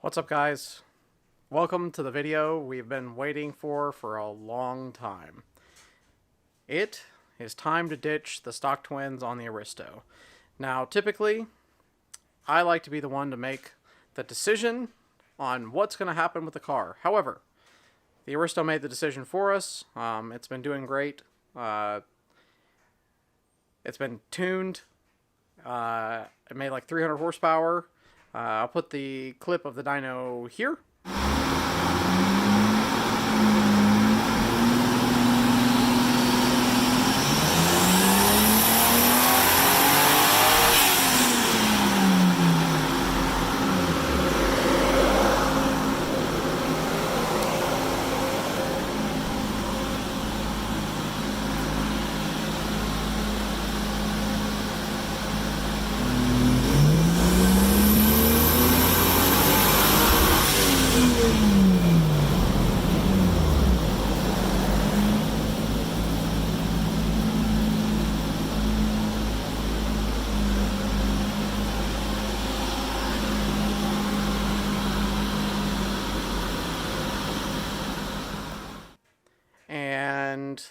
What's up, guys? Welcome to the video we've been waiting for a long time. It is time to ditch the stock twins on the Aristo. Now, typically, I like to be the one to make the decision on what's going to happen with the car. However, the Aristo made the decision for us. It's been doing great. It's been tuned. It made like 300 horsepower. I'll put the clip of the dyno here. And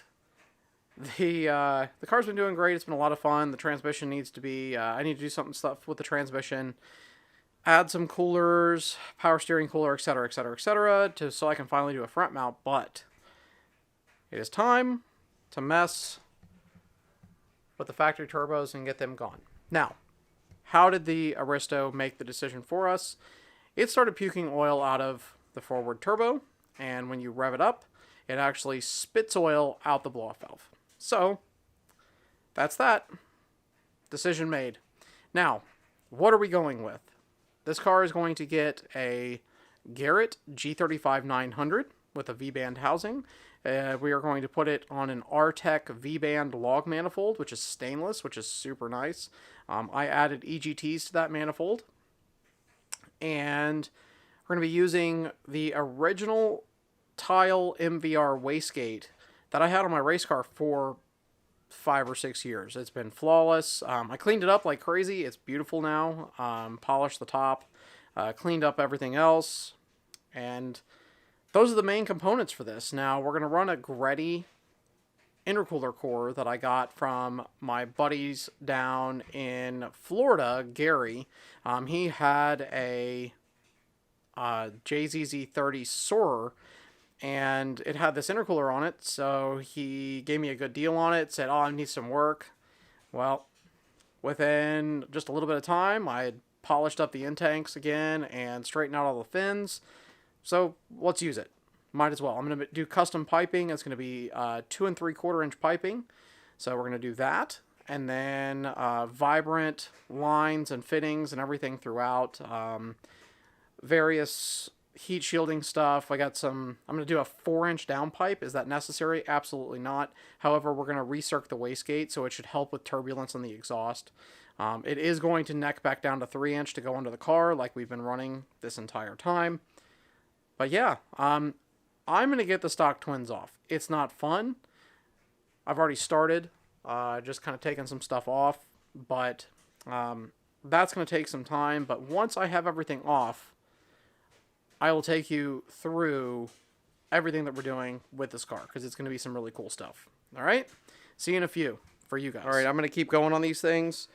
the car's been doing great. It's been a lot of fun. The transmission needs to be, I need to do stuff with the transmission, add some coolers, power steering cooler, etc., etc., etc., so I can finally do a front mount. But it is time to mess with the factory turbos and get them gone. Now, how did the Aristo make the decision for us? It started puking oil out of the forward turbo, and when you rev it up, it actually spits oil out the blow-off valve. So, that's that. Decision made. Now, what are we going with? This car is going to get a Garrett G35-900 with a V-band housing. We are going to put it on an Artec V-band log manifold, which is stainless, which is super nice. I added EGTs to that manifold. And we're going to be using the original tile MVR wastegate that I had on my race car for 5 or 6 years. It's been flawless. I cleaned it up like crazy. It's beautiful now. Polished the top, cleaned up everything else, and those are the main components for this. Now we're going to run a Greddy intercooler core that I got from my buddies down in Florida, Gary. He had a JZZ30 Soarer, and it had this intercooler on it, so he gave me a good deal on it, said, oh, I need some work. Well, within just a little bit of time, I had polished up the intakes again and straightened out all the fins, so let's use it. Might as well. I'm going to do custom piping. It's going to be 2 3/4 inch piping, so we're going to do that, and then vibrant lines and fittings and everything throughout, various heat shielding stuff. I'm going to do a 4-inch down pipe. Is that necessary? Absolutely not. However, we're going to recirc the wastegate, so it should help with turbulence on the exhaust. It is going to neck back down to 3-inch to go under the car, like we've been running this entire time. But yeah, I'm going to get the stock twins off. It's not fun. I've already started, just kind of taking some stuff off, but that's going to take some time. But once I have everything off, I will take you through everything that we're doing with this car, because it's going to be some really cool stuff. All right? See you in a few for you guys. All right, I'm going to keep going on these things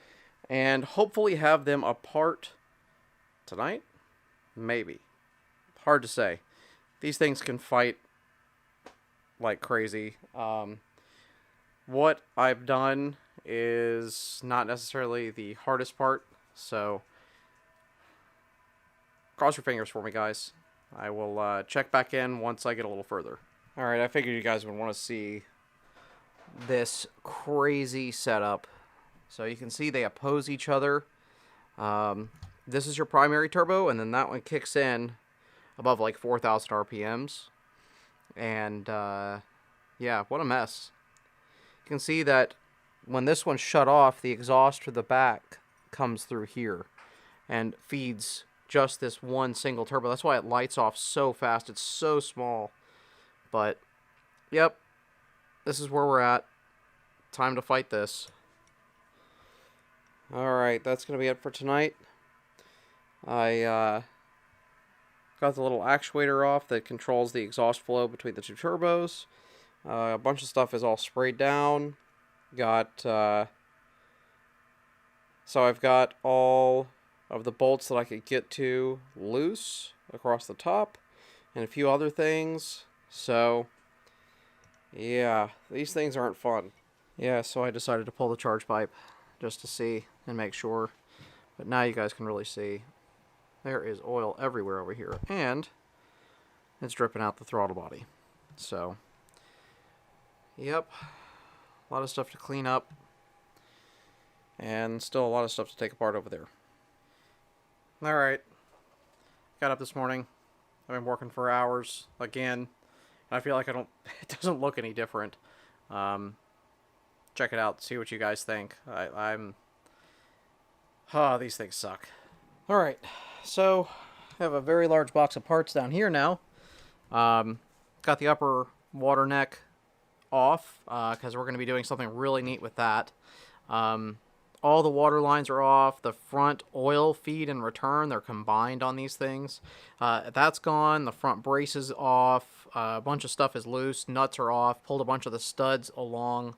and hopefully have them apart tonight. Maybe. Hard to say. These things can fight like crazy. What I've done is not necessarily the hardest part, so cross your fingers for me, guys. I will check back in once I get a little further. Alright, I figured you guys would want to see this crazy setup. So you can see they oppose each other. This is your primary turbo, and then that one kicks in above like 4,000 RPMs. And yeah, what a mess. You can see that when this one's shut off, the exhaust for the back comes through here and feeds just this one single turbo. That's why it lights off so fast. It's so small. But, yep, this is where we're at. Time to fight this. Alright, that's going to be it for tonight. I Got the little actuator off that controls the exhaust flow between the two turbos. A bunch of stuff is all sprayed down. Got, so I've got all of the bolts that I could get to loose across the top, and a few other things. So, yeah, these things aren't fun. Yeah, so I decided to pull the charge pipe just to see and make sure. But now you guys can really see. There is oil everywhere over here, and it's dripping out the throttle body. So, yep, a lot of stuff to clean up, and still a lot of stuff to take apart over there. Alright, got up this morning. I've been working for hours again. I feel like it doesn't look any different. Check it out, see what you guys think. These things suck. Alright, so I have a very large box of parts down here now. Got the upper water neck off, because we're going to be doing something really neat with that. All the water lines are off. The front oil feed and return, they're combined on these things. That's gone. The front brace is off. A bunch of stuff is loose. Nuts are off. Pulled a bunch of the studs along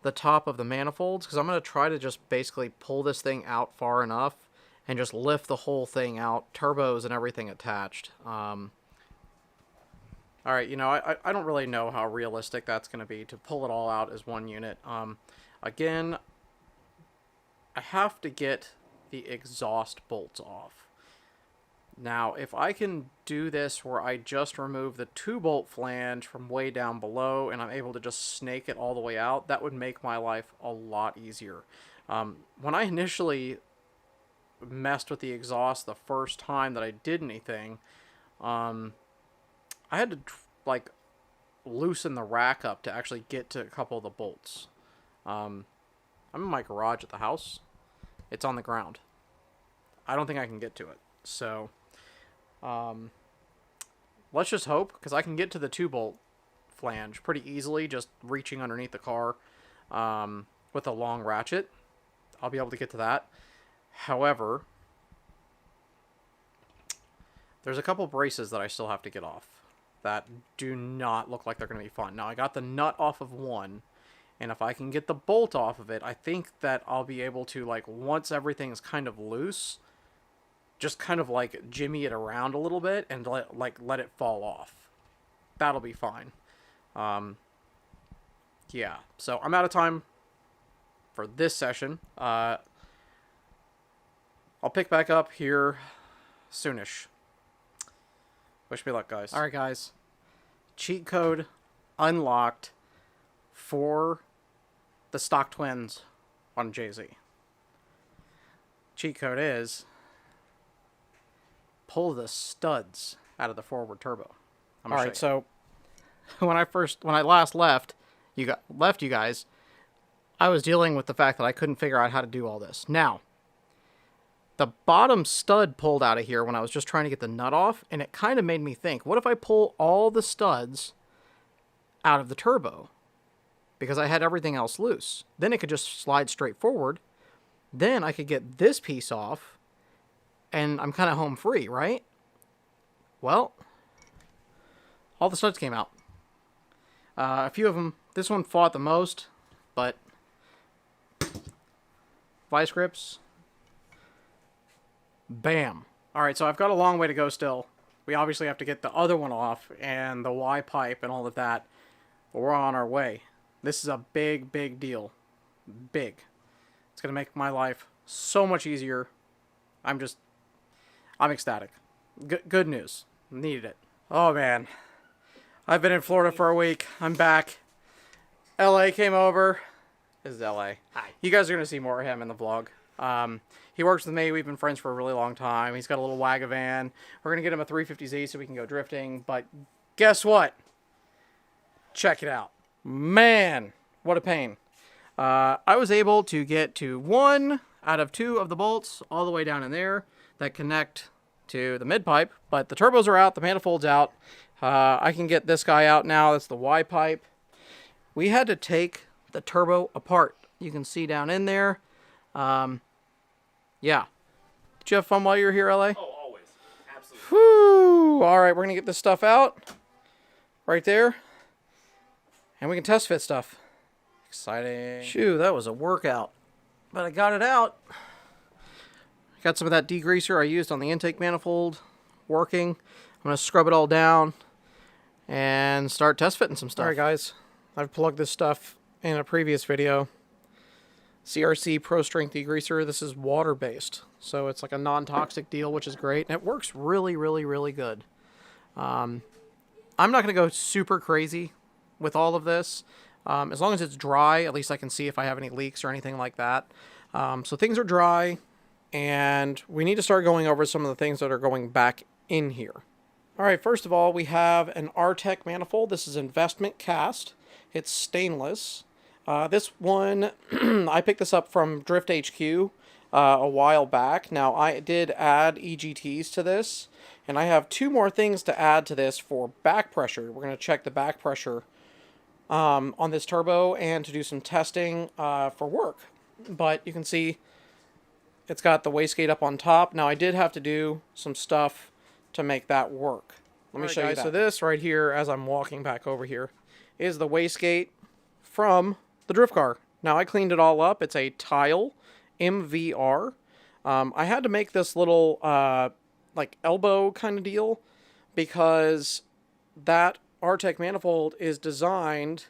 the top of the manifolds, because I'm going to try to just basically pull this thing out far enough and just lift the whole thing out, turbos and everything attached. Alright, you know, I don't really know how realistic that's going to be to pull it all out as one unit. Again, I have to get the exhaust bolts off. Now, if I can do this where I just remove the 2-bolt flange from way down below and I'm able to just snake it all the way out, that would make my life a lot easier. When I initially messed with the exhaust the first time that I did anything, I had to, like, loosen the rack up to actually get to a couple of the bolts. I'm in my garage at the house. It's on the ground. I don't think I can get to it. So, let's just hope, because I can get to the 2-bolt flange pretty easily, just reaching underneath the car with a long ratchet. I'll be able to get to that. However, there's a couple braces that I still have to get off that do not look like they're going to be fun. Now, I got the nut off of one, and if I can get the bolt off of it, I think that I'll be able to, like, once everything is kind of loose, just kind of, like, jimmy it around a little bit and, let it fall off. That'll be fine. Yeah, so I'm out of time for this session. I'll pick back up here soonish. Wish me luck, guys. Alright, guys. Cheat code unlocked for the stock twins on JZ. Cheat code is pull the studs out of the forward turbo. Alright, so when I last left you guys, I was dealing with the fact that I couldn't figure out how to do all this. Now, the bottom stud pulled out of here when I was just trying to get the nut off, and it kind of made me think, what if I pull all the studs out of the turbo? Because I had everything else loose. Then it could just slide straight forward. Then I could get this piece off, and I'm kind of home free, right? Well, all the studs came out. A few of them, this one fought the most, but vice grips, bam. Alright, so I've got a long way to go still. We obviously have to get the other one off, and the Y pipe and all of that, but we're on our way. This is a big, big deal. Big. It's going to make my life so much easier. I'm ecstatic. Good news. Needed it. Oh, man. I've been in Florida for a week. I'm back. LA came over. This is LA. Hi. You guys are going to see more of him in the vlog. He works with me. We've been friends for a really long time. He's got a little Wagavan. We're going to get him a 350Z so we can go drifting. But guess what? Check it out. Man, what a pain. I was able to get to 1 out of 2 of the bolts all the way down in there that connect to the mid pipe, but the turbos are out, the manifold's out. I can get this guy out now. That's the Y pipe. We had to take the turbo apart. You can see down in there. Yeah. Did you have fun while you were here, LA? Oh, always. Absolutely. Whew. Whew, alright, we're going to get this stuff out. Right there. And we can test fit stuff. Exciting. Shoo, that was a workout. But I got it out. Got some of that degreaser I used on the intake manifold working. I'm going to scrub it all down and start test fitting some stuff. Alright guys, I've plugged this stuff in a previous video. CRC Pro Strength Degreaser. This is water-based, so it's like a non-toxic deal, which is great, and it works really, really, really good. I'm not going to go super crazy with all of this. As long as it's dry, at least I can see if I have any leaks or anything like that. So things are dry, and we need to start going over some of the things that are going back in here. All right, first of all, we have an Haltech manifold. This is investment cast. It's stainless. This one, I picked this up from Drift HQ a while back. Now, I did add EGTs to this, and I have two more things to add to this for back pressure. We're going to check the back pressure on this turbo and to do some testing for work. But you can see it's got the wastegate up on top. Now, I did have to do some stuff to make that work. Let me show you that. So this right here, as I'm walking back over here, is the wastegate from the drift car. Now, I cleaned it all up. It's a tile MVR. I had to make this little like elbow kind of deal because that Haltech manifold is designed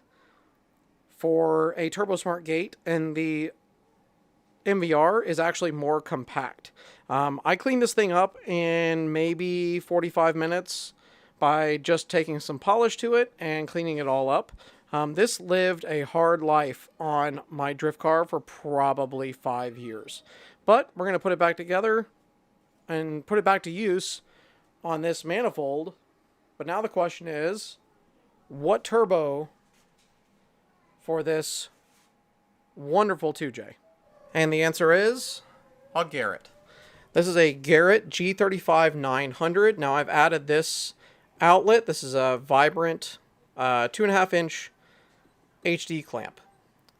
for a TurboSmart gate, and the MVR is actually more compact. I cleaned this thing up in maybe 45 minutes by just taking some polish to it and cleaning it all up. This lived a hard life on my drift car for probably 5 years. But we're going to put it back together and put it back to use on this manifold. But now the question is, what turbo for this wonderful 2J? And the answer is a Garrett. This is a Garrett G35-900. Now I've added this outlet. This is a Vibrant 2.5-inch HD clamp.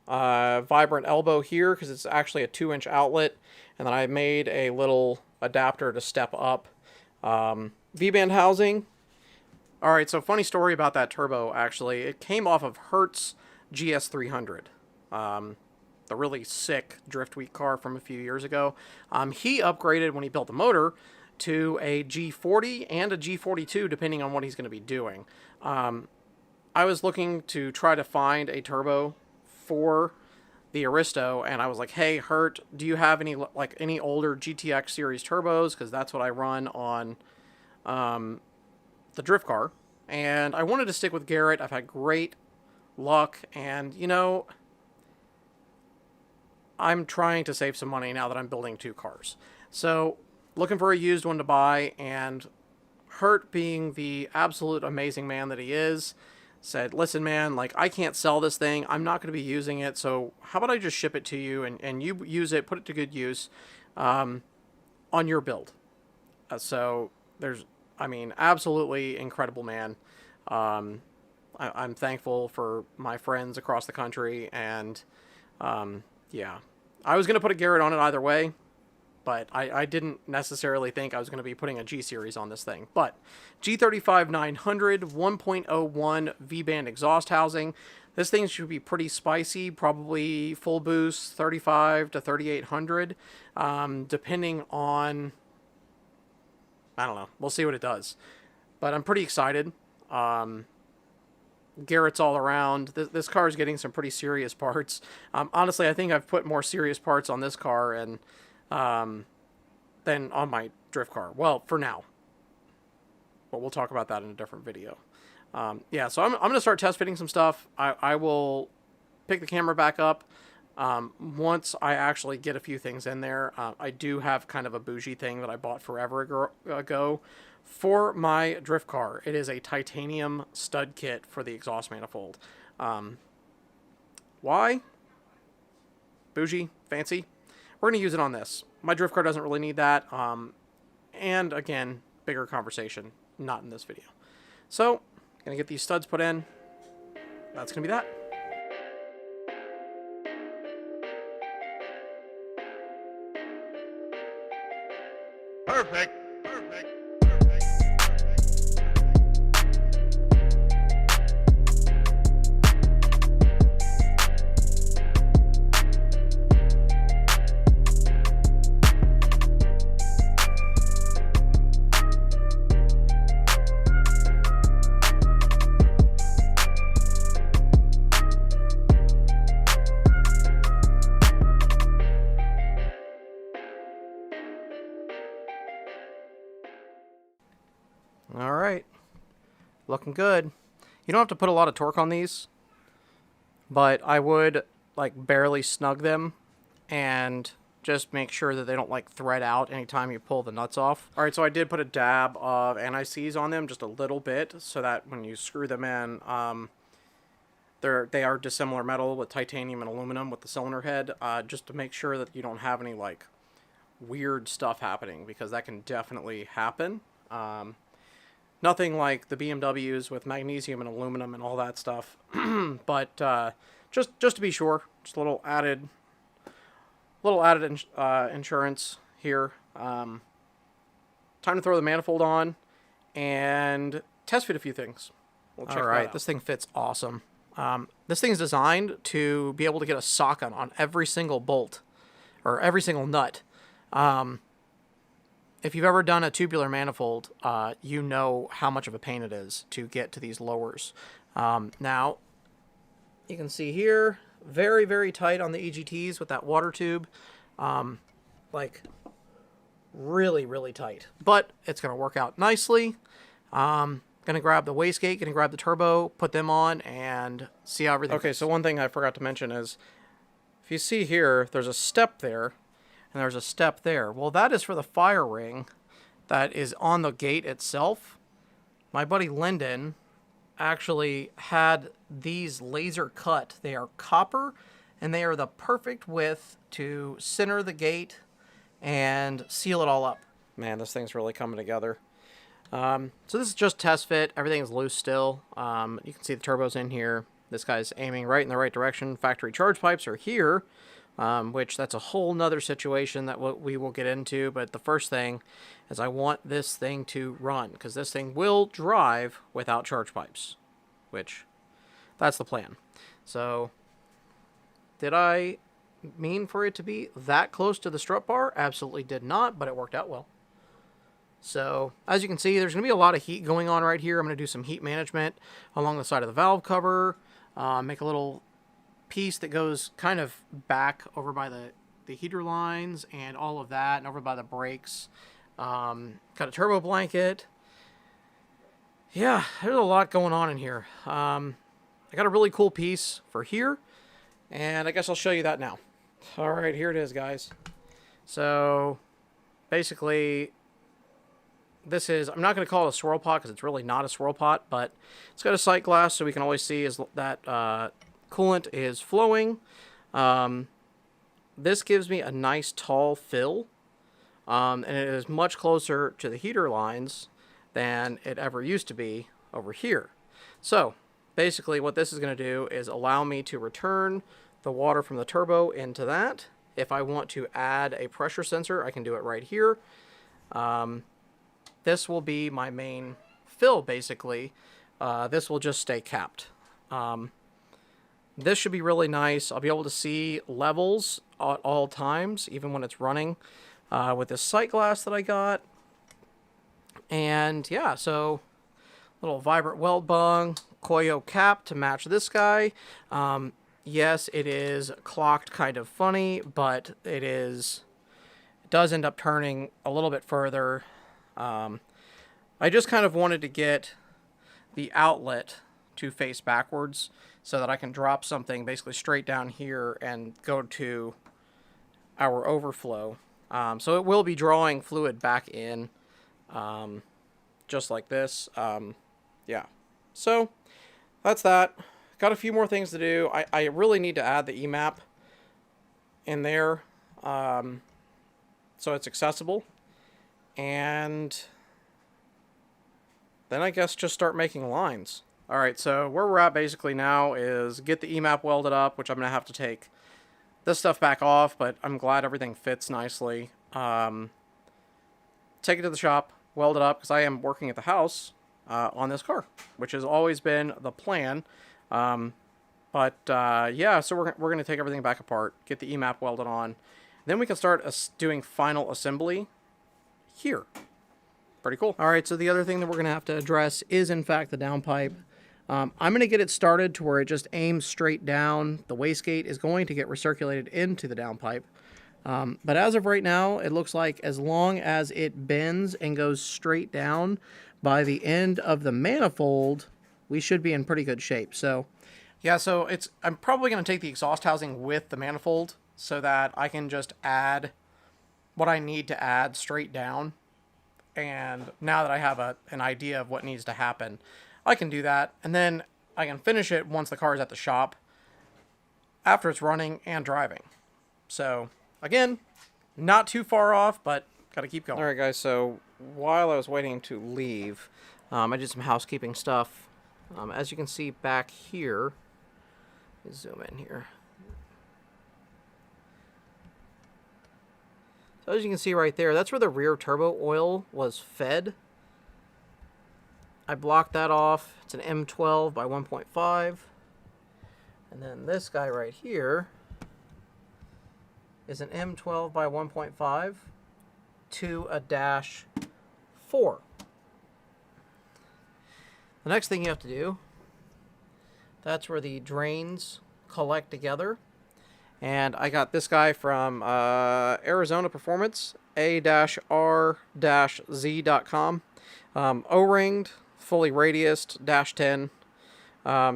Vibrant elbow here because it's actually a 2-inch outlet, and then I made a little adapter to step up. V-band housing. Alright, so funny story about that turbo, actually. It came off of Hertz GS300. The really sick Drift Week car from a few years ago. He upgraded when he built the motor to a G40 and a G42, depending on what he's going to be doing. I was looking to try to find a turbo for the Aristo, and I was like, hey, Hert, do you have any older GTX series turbos? Because that's what I run on the drift car. And I wanted to stick with Garrett. I've had great luck, and, you know, I'm trying to save some money now that I'm building two cars. So, looking for a used one to buy, and Hert, being the absolute amazing man that he is, said, listen, man, like, I can't sell this thing. I'm not going to be using it, so how about I just ship it to you, and you use it, put it to good use on your build. So, I mean, absolutely incredible man. I'm thankful for my friends across the country, and yeah. I was going to put a Garrett on it either way, but I didn't necessarily think I was going to be putting a G-Series on this thing. But G35-900, 1.01 V-band exhaust housing. This thing should be pretty spicy, probably full boost, 35 to 3,800, depending on, I don't know. We'll see what it does. But I'm pretty excited. Garrett's all around. This car is getting some pretty serious parts. Honestly, I think I've put more serious parts on this car and than on my drift car. Well, for now. But we'll talk about that in a different video. Yeah, so I'm going to start test fitting some stuff. I will pick the camera back up once I actually get a few things in there. I do have kind of a bougie thing that I bought forever ago for my drift car. It is a titanium stud kit for the exhaust manifold. Why? Bougie? Fancy? We're going to use it on this. My drift car doesn't really need that. And again, bigger conversation. Not in this video. So, going to get these studs put in. That's going to be that. Perfect. Perfect. Perfect. All right. Looking good. You don't have to put a lot of torque on these, but I would like barely snug them and just make sure that they don't like thread out anytime you pull the nuts off. All right, so I did put a dab of anti-seize on them, just a little bit, so that when you screw them in, they are dissimilar metal with titanium and aluminum with the cylinder head, just to make sure that you don't have any like weird stuff happening, because that can definitely happen. Nothing like the BMWs with magnesium and aluminum and all that stuff, but just to be sure, just a little added insurance here. Time to throw the manifold on and test fit a few things. We'll check. All right, this thing fits awesome. This thing is designed to be able to get a socket on every single bolt or every single nut. If you've ever done a tubular manifold, you know how much of a pain it is to get to these lowers. Now, you can see here, very, very tight on the EGTs with that water tube. Like, really, really tight. But it's going to work out nicely. Going to grab the wastegate, going to grab the turbo, put them on, and see how everything... Okay, so one thing I forgot to mention is, if you see here, there's a step there, and there's a step there. Well, that is for the fire ring that is on the gate itself. My buddy Lyndon actually had these laser cut. They are copper, and they are the perfect width to center the gate and seal it all up. Man, this thing's really coming together. So this is just test fit. Everything is loose still. You can see the turbos in here. This guy's aiming right in the right direction. Factory charge pipes are here, which that's a whole nother situation that we will get into. But the first thing is I want this thing to run, because this thing will drive without charge pipes, which that's the plan. So did I mean for it to be that close to the strut bar? Absolutely did not, but it worked out well. So, as you can see, there's going to be a lot of heat going on right here. I'm going to do some heat management along the side of the valve cover, make a little piece that goes kind of back over by the heater lines and all of that, and over by the brakes. Got a turbo blanket. Yeah, there's a lot going on in here. I got a really cool piece for here, and I guess I'll show you that now. All right, here it is, guys. So, basically... this is, I'm not going to call it a swirl pot because it's really not a swirl pot, but it's got a sight glass so we can always see is that coolant is flowing. This gives me a nice tall fill, and it is much closer to the heater lines than it ever used to be over here. So basically what this is going to do is allow me to return the water from the turbo into that. If I want to add a pressure sensor, I can do it right here. This will be my main fill, basically. This will just stay capped. This should be really nice. I'll be able to see levels at all times, even when it's running, with this sight glass that I got. And yeah, so little vibrant weld bung, Koyo cap to match this guy. Yes, it is clocked kind of funny, but it does end up turning a little bit further. I just kind of wanted to get the outlet to face backwards so that I can drop something basically straight down here and go to our overflow. So it will be drawing fluid back in, just like this. Yeah. So that's that. Got a few more things to do. I really need to add the EMAP in there, so it's accessible. And then I guess just start making lines. All right, so where we're at basically now is get the EMAP welded up, which I'm going to have to take this stuff back off, but I'm glad everything fits nicely. Take it to the shop, weld it up, because I am working at the house on this car, which has always been the plan. Yeah, so we're going to take everything back apart, get the EMAP welded on. Then we can start doing final assembly here. Pretty cool. All right, so the other thing that we're going to have to address is, in fact, the downpipe. I'm going to get it started to where it just aims straight down. The wastegate is going to get recirculated into the downpipe. But as of right now, it looks like as long as it bends and goes straight down, by the end of the manifold, we should be in pretty good shape. So, yeah, so I'm probably going to take the exhaust housing with the manifold so that I can just add what I need to add straight down. And now that I have an idea of what needs to happen, I can do that. And then I can finish it once the car is at the shop, after it's running and driving. So, again, not too far off, but got to keep going. All right, guys, so while I was waiting to leave, I did some housekeeping stuff. As you can see back here, let's zoom in here. So as you can see right there, that's where the rear turbo oil was fed. I blocked that off. It's an M12 by 1.5. And then this guy right here is an M12 by 1.5 to a dash 4. The next thing you have to do, that's where the drains collect together. And I got this guy from Arizona Performance, a-r-z.com. O-ringed, fully radiused, dash 10.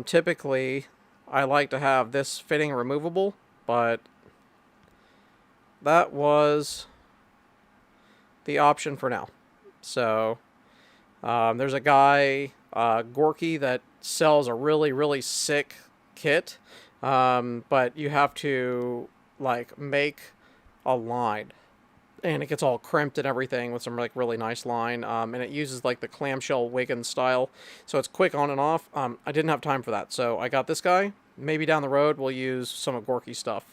Typically, I like to have this fitting removable, but that was the option for now. So, there's a guy, Gorky, that sells a really, really sick kit. But you have to, like, make a line. And it gets all crimped and everything with some, like, really nice line. And it uses, like, the clamshell Wiggins style. So it's quick on and off. I didn't have time for that. So I got this guy. Maybe down the road we'll use some of Gorky's stuff.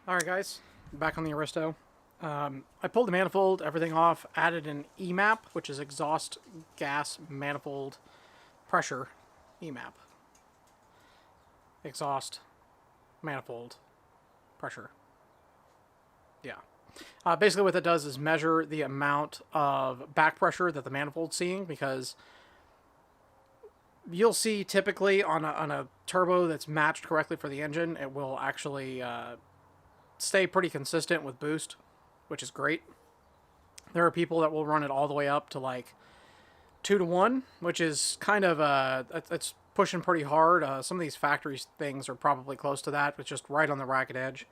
Alright, guys. Back on the Aristo. I pulled the manifold, everything off. Added an EMAP, which is exhaust gas manifold pressure EMAP. Exhaust manifold pressure. Yeah. Basically what that does is measure the amount of back pressure that the manifold's seeing, because you'll see typically on a turbo that's matched correctly for the engine, it will actually stay pretty consistent with boost, which is great. There are people that will run it all the way up to like 2-to-1, which is kind of it's pushing pretty hard. Some of these factory things are probably close to that, but just right on the racket edge.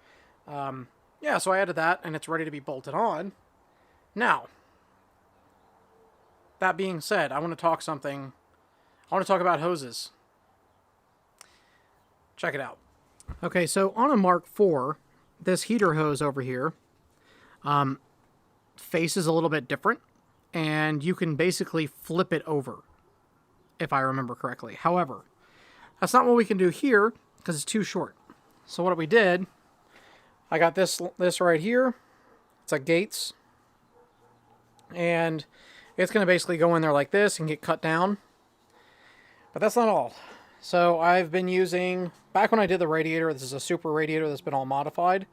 Yeah, so I added that, and it's ready to be bolted on. Now, that being said, I want to talk about hoses. Check it out. Okay, so on a Mark IV, this heater hose over here faces a little bit different, and you can basically flip it over, if I remember correctly. However, that's not what we can do here, because it's too short. So what we did, I got this right here. It's a Gates, and it's going to basically go in there like this and get cut down. But that's not all. So I've been using, back when I did the radiator, this is a super radiator that's been all modified.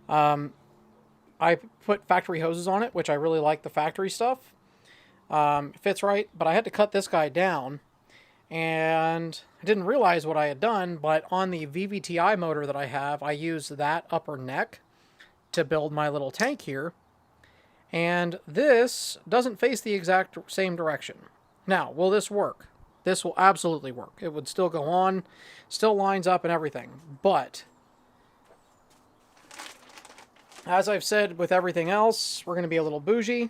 I put factory hoses on it, which I really like the factory stuff. It fits right, but I had to cut this guy down. And I didn't realize what I had done, but on the VVTi motor that I have, I used that upper neck to build my little tank here. And this doesn't face the exact same direction. Now, will this work? This will absolutely work. It would still go on, still lines up and everything. But, as I've said with everything else, we're going to be a little bougie.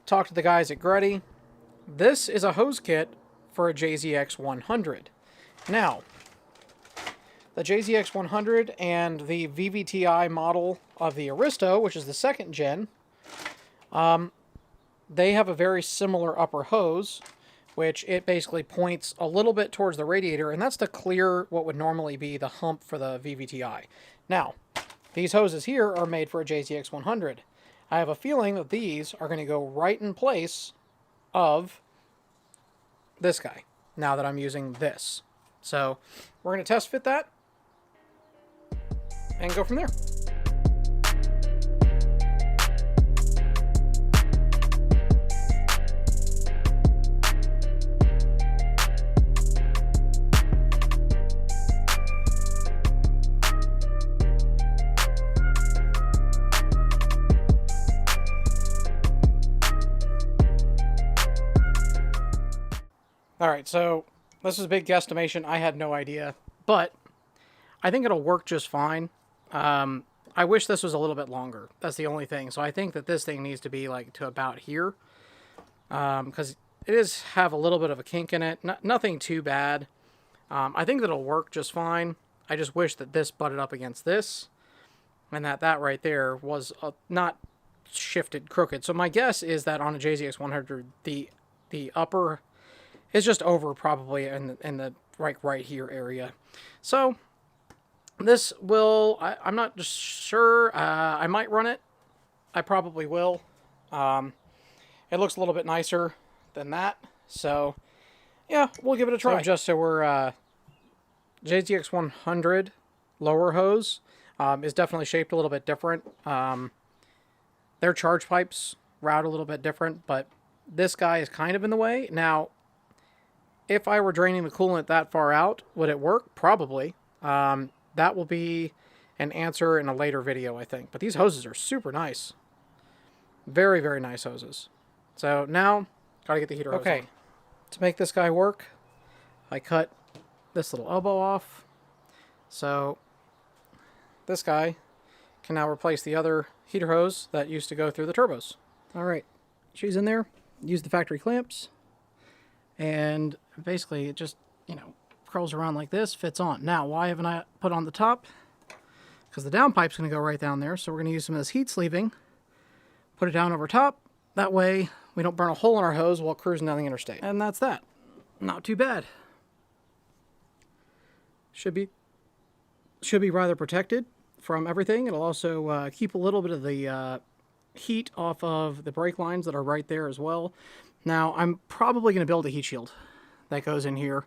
Talk to the guys at Gretty. This is a hose kit for a JZX 100. Now, the JZX 100 and the VVTi model of the Aristo, which is the second gen, they have a very similar upper hose, which it basically points a little bit towards the radiator, and that's to clear what would normally be the hump for the VVTi. Now, these hoses here are made for a JZX 100. I have a feeling that these are going to go right in place of this guy, now that I'm using this. So we're going to test fit that and go from there. Alright, so this is a big guesstimation. I had no idea. But I think it'll work just fine. I wish this was a little bit longer. That's the only thing. So I think that this thing needs to be like to about here. Because it is have a little bit of a kink in it. Nothing too bad. I think that it'll work just fine. I just wish that this butted up against this. And that right there was not shifted crooked. So my guess is that on a JZX100, the upper is just over probably in the right here area. So this will, I'm not just sure. I might run it. I probably will. It looks a little bit nicer than that. So yeah, we'll give it a try. So just so we're JZX100 lower hose is definitely shaped a little bit different. Their charge pipes route a little bit different, but this guy is kind of in the way. Now, if I were draining the coolant that far out, would it work? Probably. That will be an answer in a later video, I think. But these hoses are super nice. Very, very nice hoses. So now, gotta get the heater hose on. To make this guy work, I cut this little elbow off. So this guy can now replace the other heater hose that used to go through the turbos. Alright, she's in there. Use the factory clamps. And basically it just, curls around like this, fits on. Now, why haven't I put on the top? Because the downpipe's going to go right down there. So we're going to use some of this heat sleeving. Put it down over top. That way we don't burn a hole in our hose while cruising down the interstate. And that's that. Not too bad. Should be rather protected from everything. It'll also keep a little bit of the heat off of the brake lines that are right there as well. Now, I'm probably going to build a heat shield that goes in here.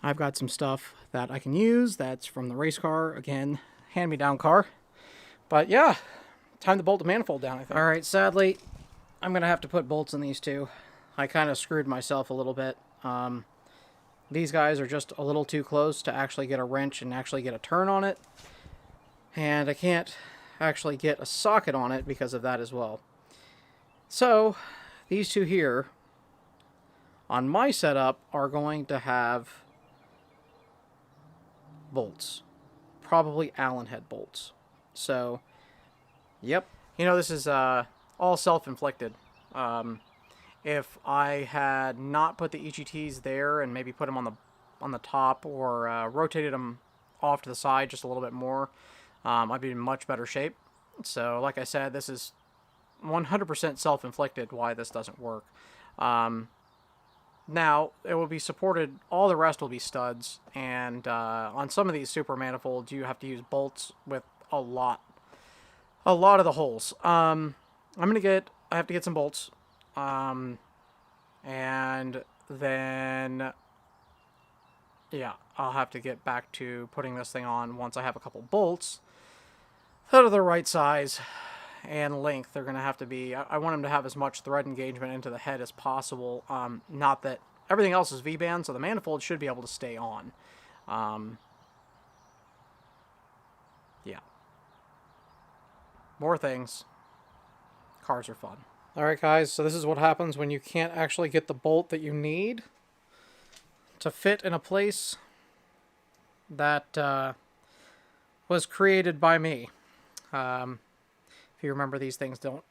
I've got some stuff that I can use that's from the race car. Again, hand-me-down car. But yeah, time to bolt the manifold down, I think. Alright, sadly, I'm going to have to put bolts in these two. I kind of screwed myself a little bit. These guys are just a little too close to actually get a wrench and actually get a turn on it. And I can't actually get a socket on it because of that as well. So, these two here, on my setup, are going to have bolts. Probably Allen head bolts. So, yep. This is all self-inflicted. If I had not put the EGTs there and maybe put them on the top or rotated them off to the side just a little bit more, I'd be in much better shape. So, like I said, this is 100% self-inflicted why this doesn't work. Now, it will be supported, all the rest will be studs, and on some of these super manifolds, you have to use bolts with a lot of the holes. I have to get some bolts, and then, yeah, I'll have to get back to putting this thing on once I have a couple bolts that are the right size and length. They're going to have to be, I want them to have as much thread engagement into the head as possible. Not that everything else is V-band, so the manifold should be able to stay on. Yeah. More things. Cars are fun. Alright guys, so this is what happens when you can't actually get the bolt that you need to fit in a place that was created by me. If you remember, these things don't...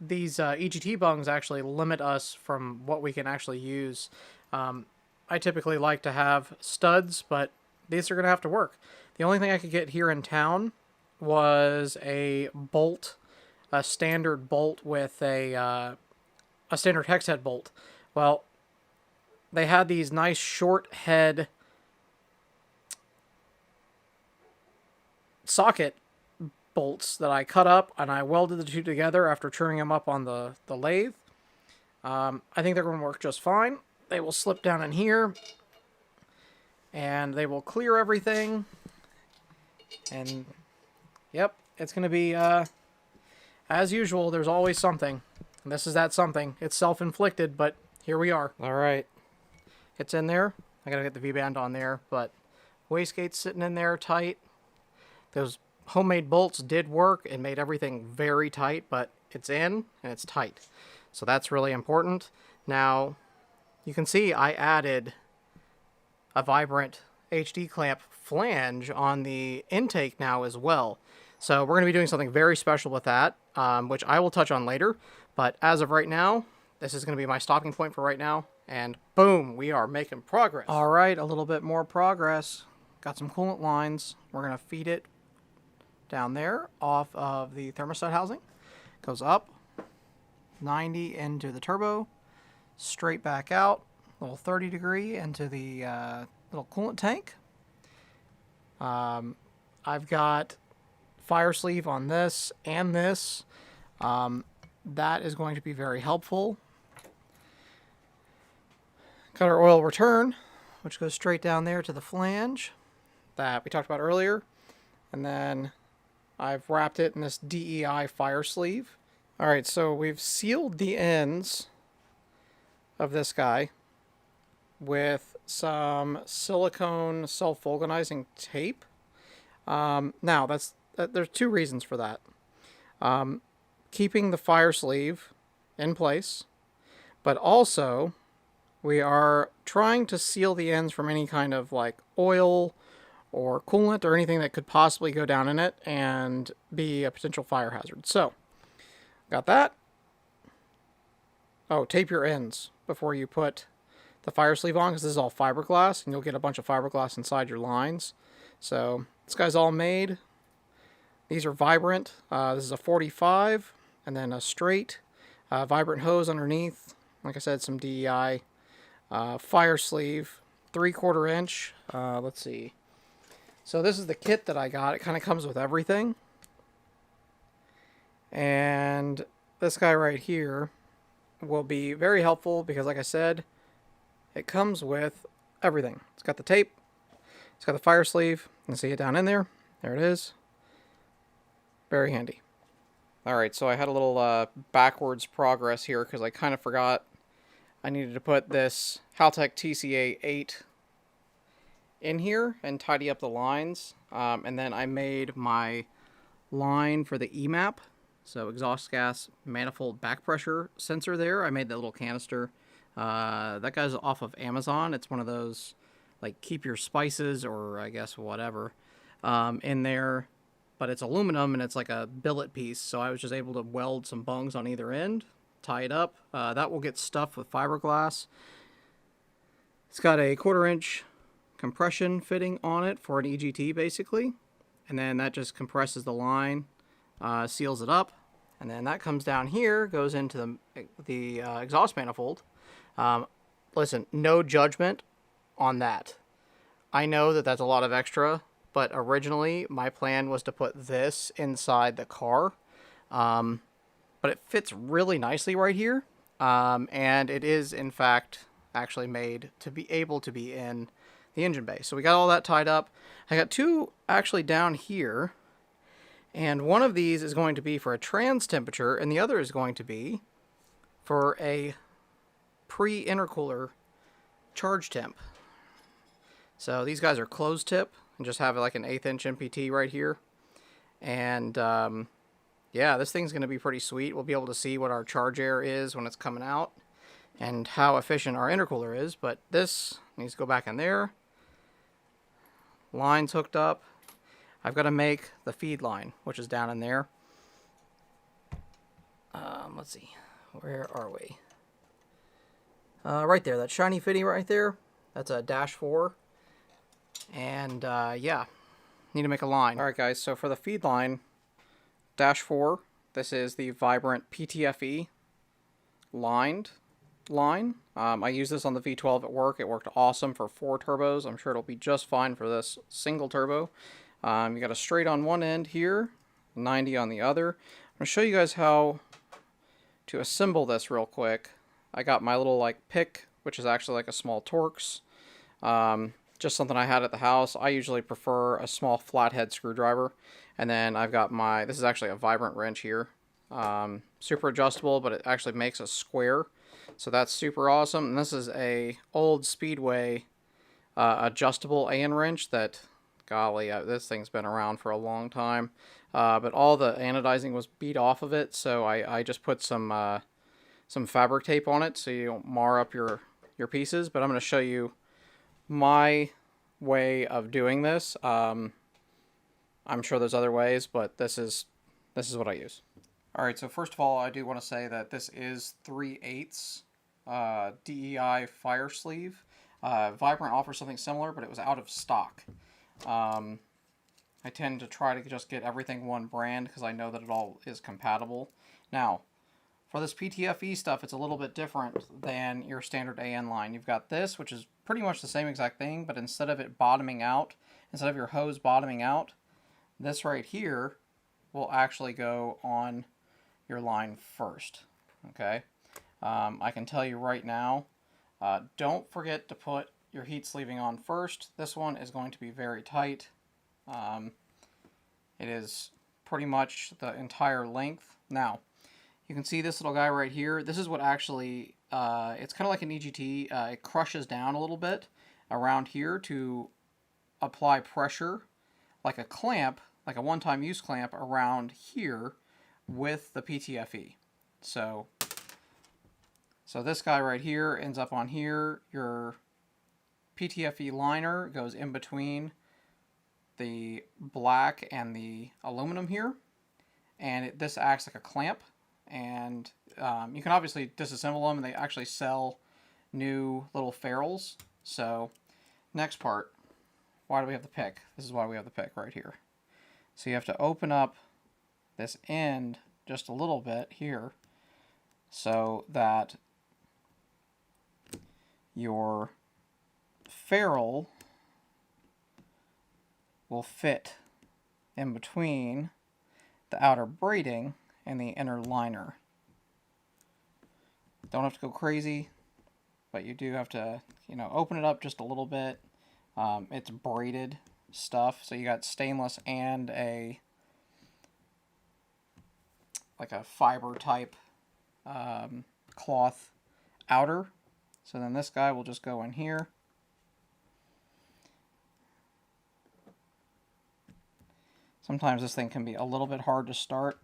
these EGT bungs actually limit us from what we can actually use. I typically like to have studs, but these are going to have to work. The only thing I could get here in town was a bolt, a standard bolt with a standard hex head bolt. Well, they had these nice short head socket bolts that I cut up, and I welded the two together after turning them up on the lathe. I think they're going to work just fine. They will slip down in here, and they will clear everything. And, yep, it's going to be, as usual, there's always something. And this is that something. It's self-inflicted, but here we are. Alright. It's in there. I got to get the V-band on there, but wastegate's sitting in there tight. Those homemade bolts did work and made everything very tight, but it's in and it's tight. So that's really important. Now, you can see I added a vibrant HD clamp flange on the intake now as well. So we're going to be doing something very special with that, which I will touch on later. But as of right now, this is going to be my stopping point for right now. And boom, we are making progress. All right, a little bit more progress. Got some coolant lines. We're going to feed it down there off of the thermostat housing. Goes up, 90 into the turbo, straight back out, little 30 degree into the little coolant tank. I've got fire sleeve on this and this. That is going to be very helpful. Got our oil return, which goes straight down there to the flange that we talked about earlier. And then I've wrapped it in this DEI Fire Sleeve. All right, so we've sealed the ends of this guy with some silicone self-vulcanizing tape. Now, there's two reasons for that. Keeping the fire sleeve in place, but also we are trying to seal the ends from any kind of like oil or coolant or anything that could possibly go down in it and be a potential fire hazard. So, got that. Oh, tape your ends before you put the fire sleeve on, because this is all fiberglass, and you'll get a bunch of fiberglass inside your lines. So, this guy's all made. These are vibrant. This is a 45, and then a straight vibrant hose underneath. Like I said, some DEI fire sleeve, 3/4 inch. Let's see. So this is the kit that I got. It kind of comes with everything. And this guy right here will be very helpful because, like I said, it comes with everything. It's got the tape. It's got the fire sleeve. You can see it down in there. There it is. Very handy. All right, so I had a little backwards progress here because I kind of forgot I needed to put this Haltech TCA8 in here and tidy up the lines. And then I made my line for the EMAP, so exhaust gas manifold back pressure sensor there. I made that little canister. That guy's off of Amazon. It's one of those, like, keep your spices or I guess whatever in there. But it's aluminum and it's like a billet piece, so I was just able to weld some bungs on either end, tie it up. That will get stuffed with fiberglass. It's got a 1/4 inch compression fitting on it for an EGT basically, and then that just compresses the line, seals it up, and then that comes down here, goes into the exhaust manifold. Listen, no judgment on that. I know that that's a lot of extra, but originally my plan was to put this inside the car, but it fits really nicely right here, and it is in fact actually made to be able to be in the engine bay. So we got all that tied up. I got two actually down here, and one of these is going to be for a trans temperature, and the other is going to be for a pre-intercooler charge temp. So these guys are closed tip and just have like an 1/8 inch MPT right here. And yeah, this thing's going to be pretty sweet. We'll be able to see what our charge air is when it's coming out and how efficient our intercooler is. But this needs to go back in there. Line's hooked up. I've got to make the feed line, which is down in there. Let's see. Where are we? Right there. That shiny fitty right there. That's a -4. And yeah, need to make a line. All right, guys. So for the feed line, -4. This is the Vibrant PTFE lined line. I use this on the V12 at work. It worked awesome for 4 turbos. I'm sure it'll be just fine for this single turbo. You got a straight on one end here, 90 on the other. I'm gonna show you guys how to assemble this real quick. I got my little like pick, which is actually like a small Torx. Just something I had at the house. I usually prefer a small flathead screwdriver. And then I've got my, this is actually a Vibrant wrench here. Super adjustable, but it actually makes a square. So that's super awesome. And this is a old Speedway adjustable Allen wrench that, golly, this thing's been around for a long time. But all the anodizing was beat off of it, so I just put some fabric tape on it so you don't mar up your your pieces, but I'm going to show you my way of doing this. I'm sure there's other ways, but this is what I use. All right, so first of all, I do want to say that this is 3/8 DEI Fire Sleeve. Vibrant offers something similar, but it was out of stock. I tend to try to just get everything one brand because I know that it all is compatible. Now, for this PTFE stuff, it's a little bit different than your standard AN line. You've got this, which is pretty much the same exact thing, but instead of it bottoming out, instead of your hose bottoming out, this right here will actually go on your line first. Okay? I can tell you right now, don't forget to put your heat sleeving on first. This one is going to be very tight. It is pretty much the entire length. Now, you can see this little guy right here. This is what actually, it's kind of like an EGT. It crushes down a little bit around here to apply pressure, like a clamp, like a one-time use clamp around here with the PTFE. So this guy right here ends up on here. Your PTFE liner goes in between the black and the aluminum here, and this acts like a clamp. And you can obviously disassemble them, and they actually sell new little ferrules. So next part, why do we have the pick? This is why we have the pick right here. So you have to open up this end just a little bit here so that your ferrule will fit in between the outer braiding and the inner liner. Don't have to go crazy, but you do have to, open it up just a little bit. It's braided stuff, so you got stainless and like a fiber type cloth outer. So then this guy will just go in here. Sometimes this thing can be a little bit hard to start,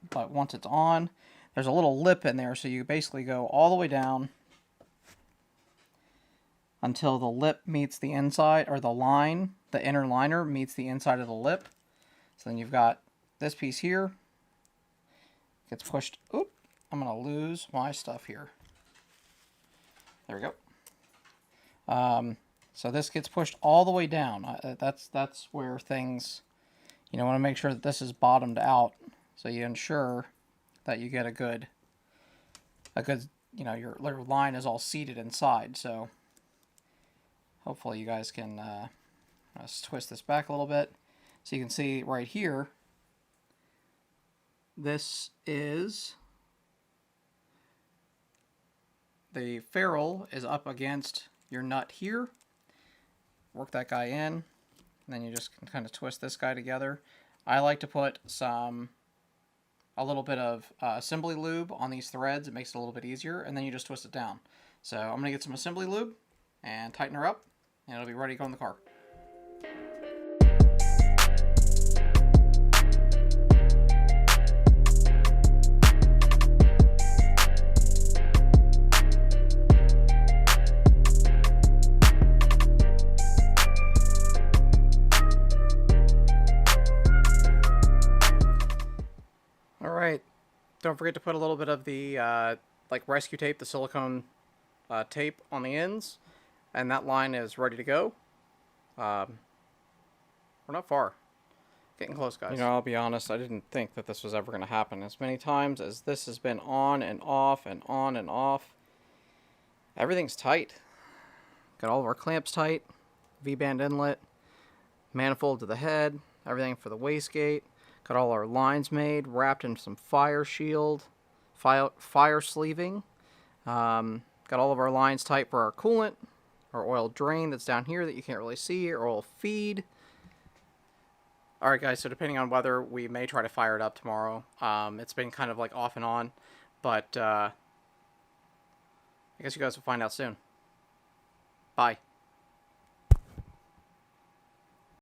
but once it's on, there's a little lip in there, so you basically go all the way down until the lip meets the inside, or the inner liner meets the inside of the lip. So then you've got this piece here, gets pushed. Oop, I'm going to lose my stuff here. There we go. So this gets pushed all the way down. That's where things, want to make sure that this is bottomed out, so you ensure that you get a good, your line is all seated inside. So hopefully you guys can let's twist this back a little bit. So you can see right here, this is, the ferrule is up against your nut here. Work that guy in, and then you just can kind of twist this guy together. I like to put a little bit of assembly lube on these threads. It makes it a little bit easier, and then you just twist it down. So I'm going to get some assembly lube and tighten her up, and it'll be ready to go in the car. Alright, don't forget to put a little bit of the rescue tape, the silicone tape on the ends, and that line is ready to go. We're not far. Getting close, guys. I'll be honest, I didn't think that this was ever going to happen. As many times as this has been on and off and on and off, everything's tight. Got all of our clamps tight, V-band inlet, manifold to the head, everything for the wastegate. Got all our lines made, wrapped in some fire shield, fire sleeving. Got all of our lines tight for our coolant, our oil drain that's down here that you can't really see, our oil feed. Alright guys, so depending on weather, we may try to fire it up tomorrow. It's been kind of like off and on, but I guess you guys will find out soon. Bye.